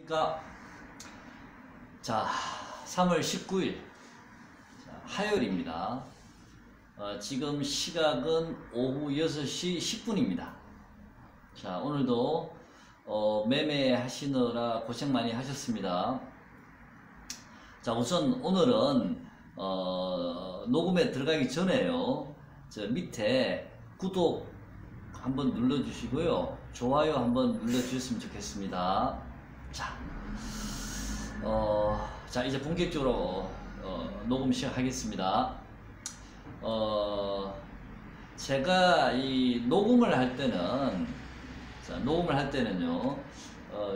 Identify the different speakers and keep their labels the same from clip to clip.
Speaker 1: 안녕하십니까. 자, 3월 19일 화요일입니다. 지금 시각은 오후 6시 10분입니다. 자, 오늘도 매매하시느라 고생 많이 하셨습니다. 자, 우선 오늘은 녹음에 들어가기 전에요, 저 밑에 구독 한번 눌러주시고요, 좋아요 한번 눌러주셨으면 좋겠습니다. 자, 이제 본격적으로 녹음 시작하겠습니다. 제가 이 녹음을 할 때는요,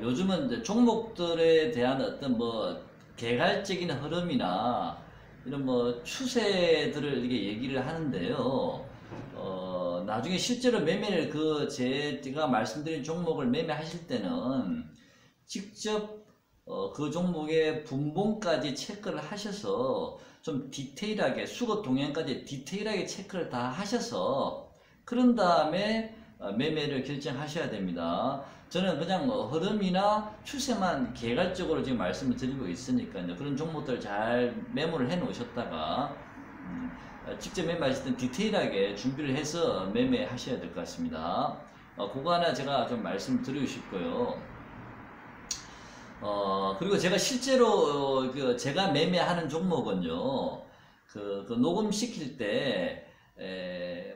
Speaker 1: 요즘은 이제 종목들에 대한 어떤 뭐 개괄적인 흐름이나 이런 뭐 추세들을 이렇게 얘기를 하는데요. 나중에 실제로 매매를 제가 말씀드린 종목을 매매하실 때는 직접 그 종목의 분봉까지 체크를 하셔서 좀 디테일하게, 수급 동향까지 디테일하게 체크를 다 하셔서 그런 다음에 매매를 결정하셔야 됩니다. 저는 그냥 흐름이나 추세만 개괄적으로 지금 말씀을 드리고 있으니까요. 그런 종목들 잘 메모를 해 놓으셨다가 직접 매매하실 때 디테일하게 준비를 해서 매매하셔야 될 것 같습니다. 그거 하나 제가 좀 말씀드리고 싶고요. 그리고 제가 실제로 제가 매매하는 종목은요, 녹음 시킬 때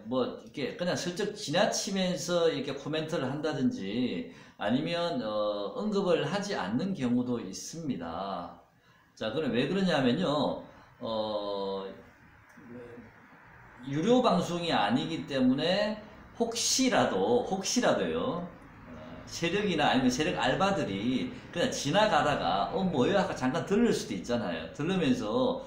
Speaker 1: 뭐 이렇게 그냥 슬쩍 지나치면서 이렇게 코멘트를 한다든지 아니면 언급을 하지 않는 경우도 있습니다. 자, 그럼 왜 그러냐면요, 유료 방송이 아니기 때문에 혹시라도요, 세력이나 아니면 세력 알바들이 그냥 지나가다가 뭐야 하고 잠깐 들을 수도 있잖아요. 들으면서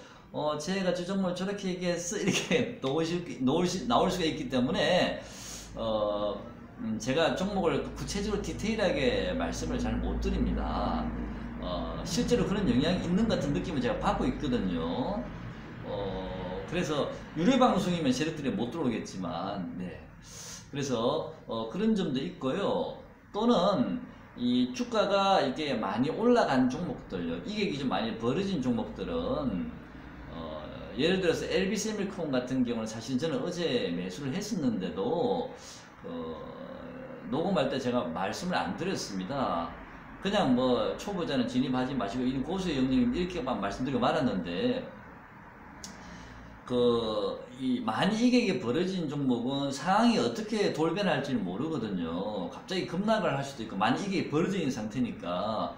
Speaker 1: 제가 저 종목을 저렇게 얘기했어 이렇게 나올 수가 있기 때문에 제가 종목을 구체적으로 디테일하게 말씀을 잘 못 드립니다. 실제로 그런 영향이 있는 것 같은 느낌을 제가 받고 있거든요. 그래서 유료 방송이면 세력들이 못 들어오겠지만, 네. 그래서 그런 점도 있고요. 또는 이 주가가 이렇게 많이 올라간 종목들요, 이격이 좀 많이 벌어진 종목들은 예를 들어서 LB세미콘 같은 경우는 사실 저는 어제 매수를 했었는데도 녹음할 때 제가 말씀을 안 드렸습니다. 그냥 뭐 초보자는 진입하지 마시고 이 고수의 영역님 이렇게만 말씀드리고 말았는데, 이 많이 이격이 벌어진 종목은 상황이 어떻게 돌변할지는 모르거든요. 갑자기 급락을 할 수도 있고, 많이 이격이 벌어져 있는 상태니까,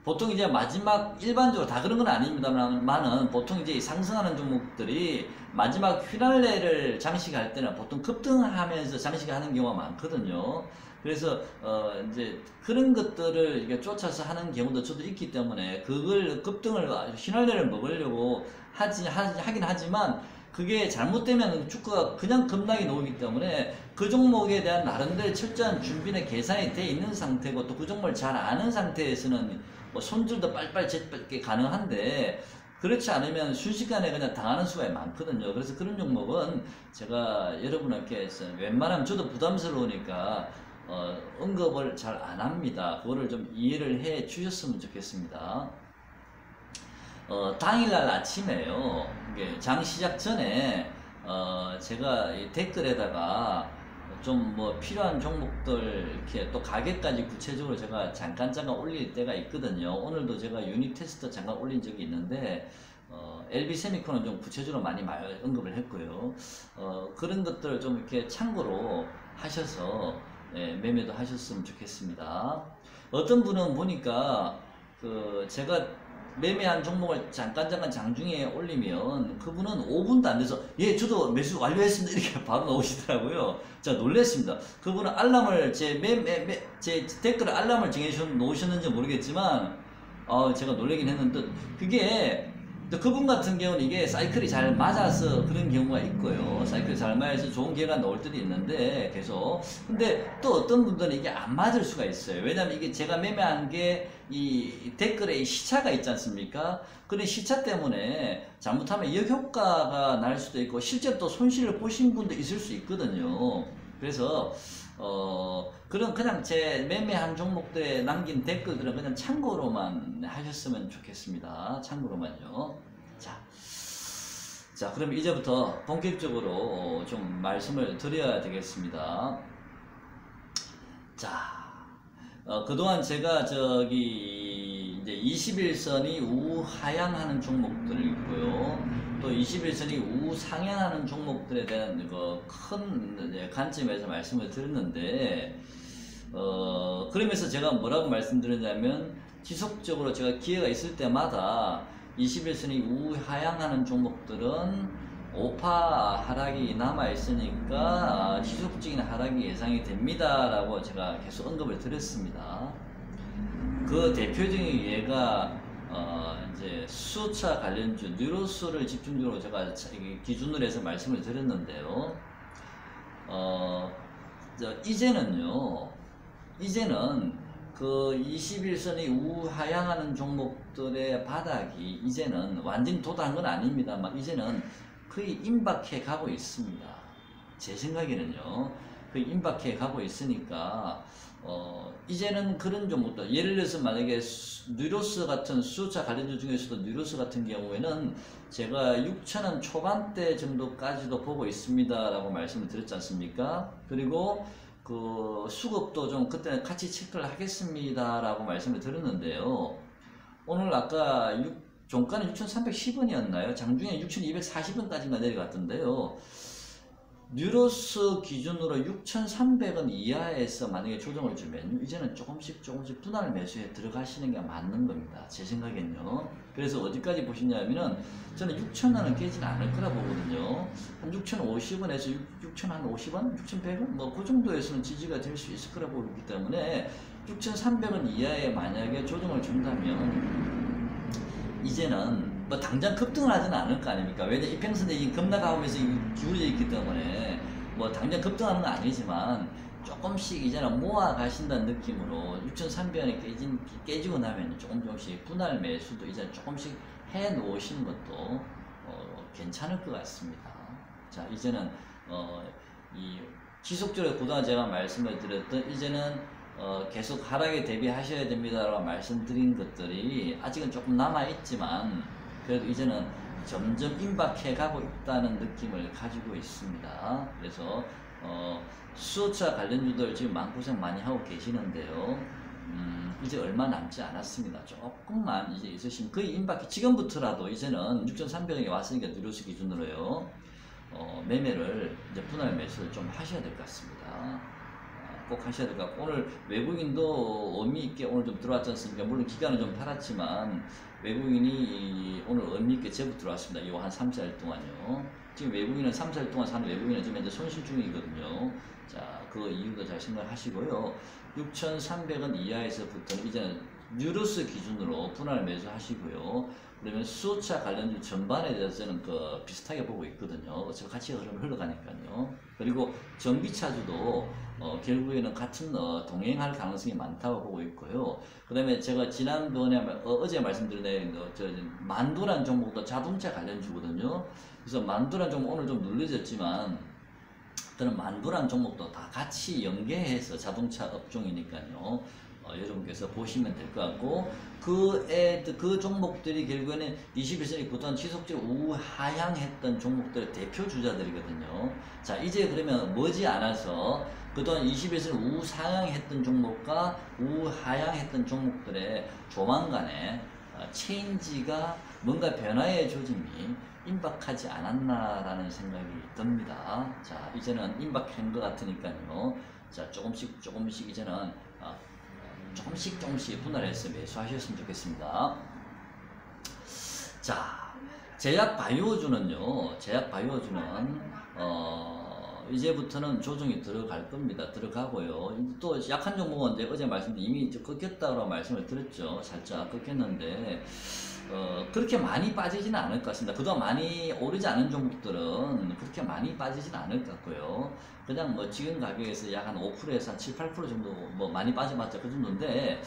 Speaker 1: 보통 이제 마지막, 일반적으로 다 그런 건 아닙니다만은, 보통 이제 상승하는 종목들이 마지막 휘날레를 장식할 때는 보통 급등하면서 장식하는 경우가 많거든요. 그래서 이제 그런 것들을 이렇게 쫓아서 하는 경우도 저도 있기 때문에, 그걸 급등을 휘날레를 먹으려고 하긴 하지만, 그게 잘못되면 주가가 그냥 급락이 나오기 때문에 그 종목에 대한 나름대로 철저한 준비나 계산이 돼 있는 상태고, 또 그 종목을 잘 아는 상태에서는 뭐 손질도 빨리빨리 제게 가능한데, 그렇지 않으면 순식간에 그냥 당하는 수가 많거든요. 그래서 그런 종목은 제가 여러분께 웬만하면 저도 부담스러우니까 언급을 잘 안 합니다. 그거를 좀 이해를 해 주셨으면 좋겠습니다. 당일날 아침에요, 이게 장 시작 전에 제가 이 댓글에다가 좀 뭐 필요한 종목들 이렇게 또 가격까지 구체적으로 제가 잠깐 올릴 때가 있거든요. 오늘도 제가 유닛 테스트 잠깐 올린 적이 있는데, LB세미콘은 좀 구체적으로 많이 언급을 했고요. 그런 것들을 좀 이렇게 참고로 하셔서 매매도 하셨으면 좋겠습니다. 어떤 분은 보니까 제가 매매한 종목을 잠깐 장중에 올리면 그분은 5분도 안 돼서 저도 매수 완료했습니다 이렇게 바로 나오시더라고요. 제가 놀랐습니다. 그분은 알람을 제 댓글에 알람을 정해 놓으셨는지 모르겠지만 제가 놀라긴 했는데, 그게 그분 같은 경우는 이게 사이클이 잘 맞아서 그런 경우가 있고요. 사이클이 잘 맞아서 좋은 기회가 나올 때도 있는데 계속. 근데 또 어떤 분들은 이게 안 맞을 수가 있어요. 왜냐면 이게 제가 매매한 게 이 댓글에 시차가 있지 않습니까? 그런 시차 때문에 잘못하면 역효과가 날 수도 있고, 실제 또 손실을 보신 분도 있을 수 있거든요. 그래서 그냥 제 매매한 종목들에 남긴 댓글들은 그냥 참고로만 하셨으면 좋겠습니다. 참고로만요. 자, 그럼 이제부터 본격적으로 좀 말씀을 드려야 되겠습니다. 자, 그동안 제가 이제 21선이 우하향하는 종목들이 있고요. 또 21선이 우상향하는 종목들에 대한 큰 관점에서 말씀을 드렸는데, 그러면서 제가 뭐라고 말씀드렸냐면, 지속적으로 제가 기회가 있을 때마다 21선이 우하향하는 종목들은 5% 하락이 남아있으니까 지속적인 하락이 예상이 됩니다 라고 제가 계속 언급을 드렸습니다. 그 대표적인 예가 이제 수차 관련주 뉴로스를 집중적으로 제가 기준으로 해서 말씀을 드렸는데요. 이제는 그 21선이 우하향하는 종목들의 바닥이 이제는 완전히 도달한 건 아닙니다만 이제는 거의 임박해 가고 있습니다. 제 생각에는요. 거의 임박해 가고 있으니까 이제는 그런 종목들, 예를 들어서 만약에 뉴로스 같은 수요차 관련주 중에서도 뉴로스 같은 경우에는 제가 6,000원 초반대 정도까지도 보고 있습니다 라고 말씀을 드렸지 않습니까? 그리고 그 수급도 좀 그때는 같이 체크를 하겠습니다 라고 말씀을 드렸는데요. 오늘 아까 종가는 6,310원이었나요? 장중에 6,240원까지만 내려갔던데요. 뉴로스 기준으로 6,300원 이하에서 만약에 조정을 주면 이제는 조금씩 분할 매수에 들어가시는 게 맞는 겁니다. 제 생각엔요. 그래서 어디까지 보시냐면은 저는 6,000원은 깨지는 않을 거라 보거든요. 한 6,050원에서 6,050원? 6,100원? 뭐 그 정도에서는 지지가 될 수 있을 거라 보기 때문에 6,300원 이하에 만약에 조정을 준다면 이제는 뭐 당장 급등을 하지는 않을 거 아닙니까? 왜냐면 이평선에 이 급락하면서 기울어져 있기 때문에 뭐 당장 급등하는 건 아니지만 조금씩 이제는 모아 가신다는 느낌으로 6,300원이 깨지고 나면 조금씩 분할 매수도 이제 조금씩 해 놓으시는 것도 괜찮을 것 같습니다. 자, 이제는 이 지속적으로 그동안 제가 말씀을 드렸던 이제는 계속 하락에 대비하셔야 됩니다라고 말씀드린 것들이 아직은 조금 남아있지만 그래도 이제는 점점 임박해 가고 있다는 느낌을 가지고 있습니다. 그래서 수요차 관련주들 지금 마음고생 많이 하고 계시는데요. 이제 얼마 남지 않았습니다. 조금만 이제 있으시면 거의 임박해, 지금부터라도 이제는 6,300원이 왔으니까 뉴로스 기준으로요. 매매를 이제 분할 매수를 좀 하셔야 될 것 같습니다. 꼭 하셔야 될 것 같고, 오늘 외국인도 의미 있게 오늘 좀 들어왔지 않습니까? 물론 기간은 좀 팔았지만 외국인이 오늘 의미 있게 제법 들어왔습니다. 이 한 3, 4일 동안요. 지금 외국인은 3, 4일 동안 사는 외국인은 지금 현재 손실 중이거든요. 자, 그 이유도 잘 생각하시고요. 6,300원 이하에서부터는 이제는 뉴로스 기준으로 분할 매수 하시고요. 그러면 수요차 관련주 전반에 대해서는 비슷하게 보고 있거든요. 어차피 같이 흘러가니까요. 그리고 전기차주도 결국에는 같은 동행할 가능성이 많다고 보고 있고요. 그 다음에 제가 지난번에 어제 말씀드린 만두란 종목도 자동차 관련주거든요. 그래서 만두란 종목 오늘 좀 눌러졌지만 그런 만두란 종목도 다 같이 연계해서 자동차 업종이니까요. 여러분께서 보시면 될 것 같고, 그 종목들이 결국에는 21선이 그동안 지속적으로 우하향했던 종목들의 대표 주자들이거든요. 자, 이제 그러면 머지않아서 그동안 21선이 우상향했던 종목과 우하향했던 종목들의 조만간에 체인지가 뭔가 변화의 조짐이 임박하지 않았나라는 생각이 듭니다. 자, 이제는 임박한 것 같으니까요. 자, 조금씩 이제는 조금씩 분할해서 매수하셨으면 좋겠습니다. 자, 제약바이오주는요, 이제부터는 조정이 들어갈 겁니다. 들어가고요. 또 약한 종목은 어제 말씀드린 이미 꺾였다고 말씀을 드렸죠. 살짝 꺾였는데, 그렇게 많이 빠지지는 않을 것 같습니다. 그동안 많이 오르지 않은 종목들은 그렇게 많이 빠지지는 않을 것 같고요. 그냥 뭐 지금 가격에서 약 한 5%에서 한 7, 8% 정도 뭐 많이 빠져봤자 그 정도인데,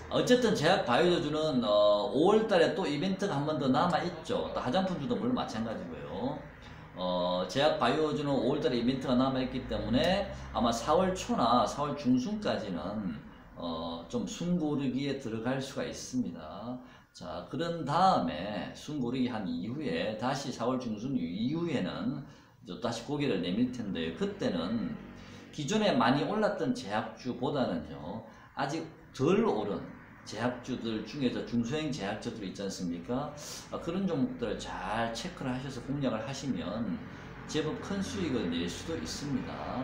Speaker 1: 어쨌든 제약바이오주는 5월달에 또 이벤트가 한 번 더 남아있죠. 또 화장품주도 물론 마찬가지고요. 제약 바이오주는 5월달에 이벤트가 남아있기 때문에 아마 4월 초나 4월 중순까지는 좀 숨고르기에 들어갈 수가 있습니다. 자, 그런 다음에 숨고르기 한 이후에 다시 4월 중순 이후에는 다시 고개를 내밀 텐데요. 그때는 기존에 많이 올랐던 제약주보다는요, 아직 덜 오른 제약주들 중에서 중소형 제약주들 있지 않습니까? 그런 종목들을 잘 체크를 하셔서 공략을 하시면 제법 큰 수익을 낼 수도 있습니다.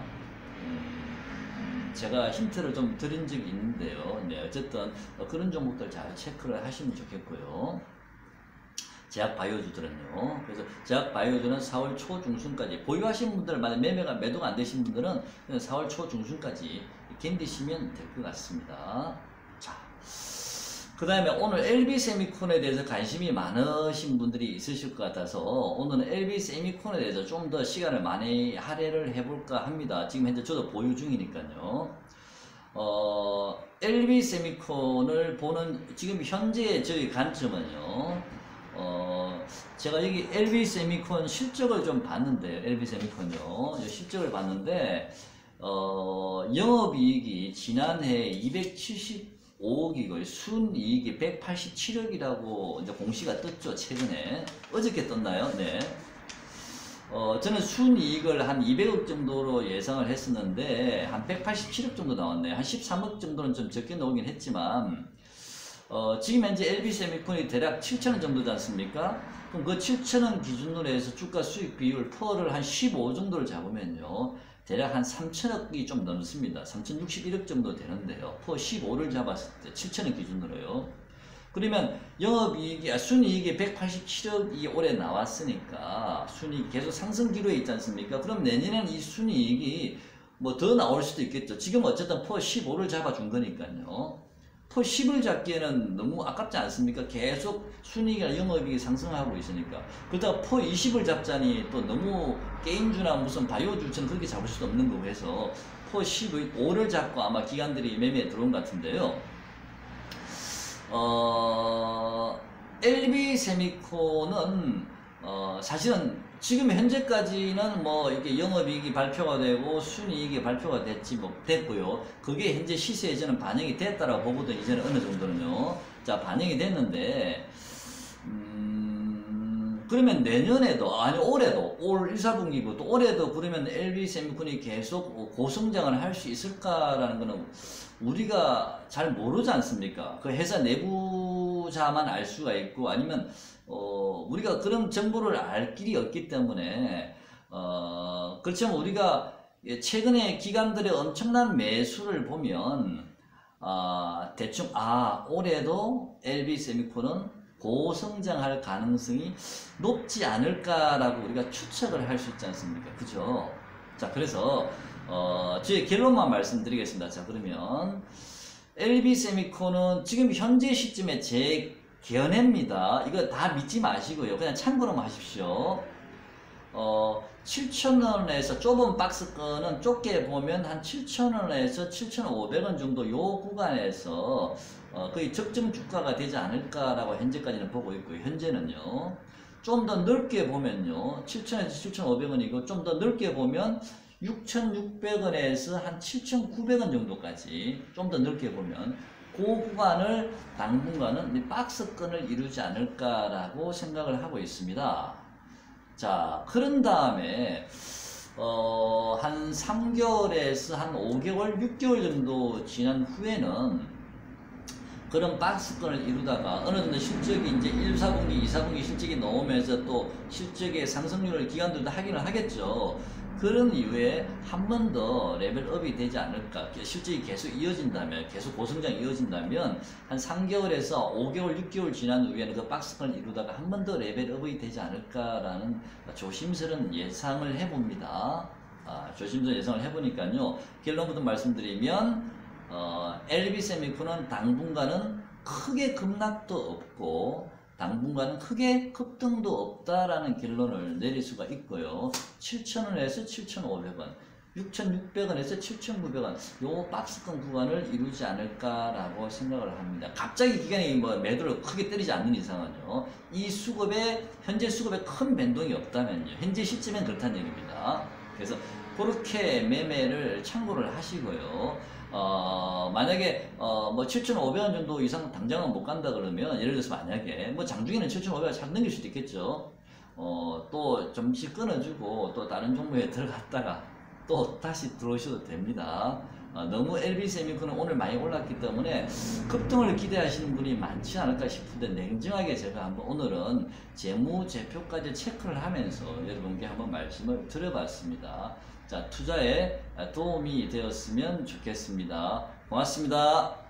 Speaker 1: 제가 힌트를 좀 드린 적이 있는데요. 네, 어쨌든 그런 종목들 잘 체크를 하시면 좋겠고요. 제약 바이오주들은요. 그래서 제약 바이오주는 4월 초 중순까지 보유하신 분들, 만약 매도가 안 되신 분들은 4월 초 중순까지 견디시면 될 것 같습니다. 자, 그 다음에 오늘 LB세미콘에 대해서 관심이 많으신 분들이 있으실 것 같아서 오늘은 LB세미콘에 대해서 좀 더 시간을 많이 할애를 해볼까 합니다. 지금 현재 저도 보유 중이니까요. LB세미콘을 보는 지금 현재의 저희 관점은요. 제가 여기 LB세미콘 실적을 좀 봤는데, LB세미콘요. 실적을 봤는데, 영업이익이 지난해 275억이고, 순이익이 187억이라고 이제 공시가 떴죠, 최근에. 어저께 떴나요? 네. 저는 순이익을 한 200억 정도로 예상을 했었는데, 한 187억 정도 나왔네요. 한 13억 정도는 좀 적게 나오긴 했지만, 지금 현재 LB세미콘이 대략 7,000원 정도지 않습니까? 그럼 그 7,000원 기준으로 해서 주가 수익 비율 퍼를 한 15 정도를 잡으면요. 대략 한 3,000억이 좀 넘습니다. 3,061억 정도 되는데요. 퍼 15를 잡았을 때 7,000원 기준으로요. 그러면 영업이익이, 순이익이 187억이 올해 나왔으니까 순이익이 계속 상승 기로에 있지 않습니까? 그럼 내년에는 이 순이익이 뭐 더 나올 수도 있겠죠. 지금 어쨌든 퍼 15를 잡아준 거니까요. 퍼 10을 잡기에는 너무 아깝지 않습니까? 계속 순이익이나 영업이익이 상승하고 있으니까. 그러다가 퍼 20을 잡자니 또 너무 게임주나 무슨 바이오주처럼 그렇게 잡을 수도 없는 거고 해서 퍼 15를 잡고 아마 기관들이 매매에 들어온 것 같은데요. LB세미콘은 사실은 지금 현재까지는 뭐 이렇게 영업이익이 발표가 되고 순이익이 발표가 됐고요. 그게 현재 시세에 저는 반영이 됐다라고 보거든요. 이제는 어느 정도는요. 자, 반영이 됐는데 그러면 내년에도, 아니 올해도, 올 1, 4분기고 또 올해도 그러면 LB세미콘이 계속 고성장을 할 수 있을까라는 거는 우리가 잘 모르지 않습니까? 그 회사 내부자만 알 수가 있고 아니면 우리가 그런 정보를 알 길이 없기 때문에 그렇지만 우리가 최근에 기관들의 엄청난 매수를 보면 대충 올해도 LB세미콘은 고성장할 가능성이 높지 않을까라고 우리가 추측을 할 수 있지 않습니까? 그죠? 자, 그래서 저의 결론만 말씀드리겠습니다. 자, 그러면 LB세미콘은 지금 현재 시점에 제 견해입니다. 이거 다 믿지 마시고요. 그냥 참고로만 하십시오. 7,000원에서 좁은 박스권은 좁게 보면 한 7,000원에서 7,500원 정도 요 구간에서 거의 적정 주가가 되지 않을까라고 현재까지는 보고 있고요. 현재는요. 좀 더 넓게 보면요. 7,000원에서 7,500원이고 좀 더 넓게 보면 6,600원에서 한 7,900원 정도까지 좀 더 넓게 보면 그 구간을 당분간은 박스권을 이루지 않을까라고 생각을 하고 있습니다. 자, 그런 다음에 한 3개월에서 한 5개월, 6개월 정도 지난 후에는 그런 박스권을 이루다가 어느 정도 실적이 이제 1, 4분기, 2, 4분기 실적이 나오면서 또 실적의 상승률을 기관들도 확인을 하겠죠. 그런 이후에 한 번 더 레벨업이 되지 않을까. 실적이 계속 이어진다면, 계속 고성장이 이어진다면 한 3개월에서 5개월, 6개월 지난 후에는 그 박스권을 이루다가 한 번 더 레벨업이 되지 않을까라는 조심스러운 예상을 해봅니다. 조심스러운 예상을 해보니까요. 결론부터 말씀드리면 LB세미콘은 당분간은 크게 급락도 없고 당분간은 크게 급등도 없다라는 결론을 내릴 수가 있고요. 7,000원에서 7,500원 6,600원에서 7,900원 요 박스권 구간을 이루지 않을까라고 생각을 합니다. 갑자기 기관이 뭐 매도를 크게 때리지 않는 이상은요. 이 수급에 현재 수급에 큰 변동이 없다면요. 현재 시점엔 그렇다는 얘기입니다. 그래서 그렇게 매매를 참고를 하시고요. 만약에 뭐 7,500원 정도 이상 당장은 못 간다 그러면 예를 들어서 만약에 뭐 장중에는 7,500원 잘 넘길 수도 있겠죠. 또 좀씩 끊어주고 또 다른 종목에 들어갔다가 또 다시 들어오셔도 됩니다. 너무 LB세미코는 오늘 많이 올랐기 때문에 급등을 기대하시는 분이 많지 않을까 싶은데 냉정하게 제가 한번 오늘은 재무제표까지 체크를 하면서 여러분께 한번 말씀을 드려봤습니다. 자, 투자에 도움이 되었으면 좋겠습니다. 고맙습니다.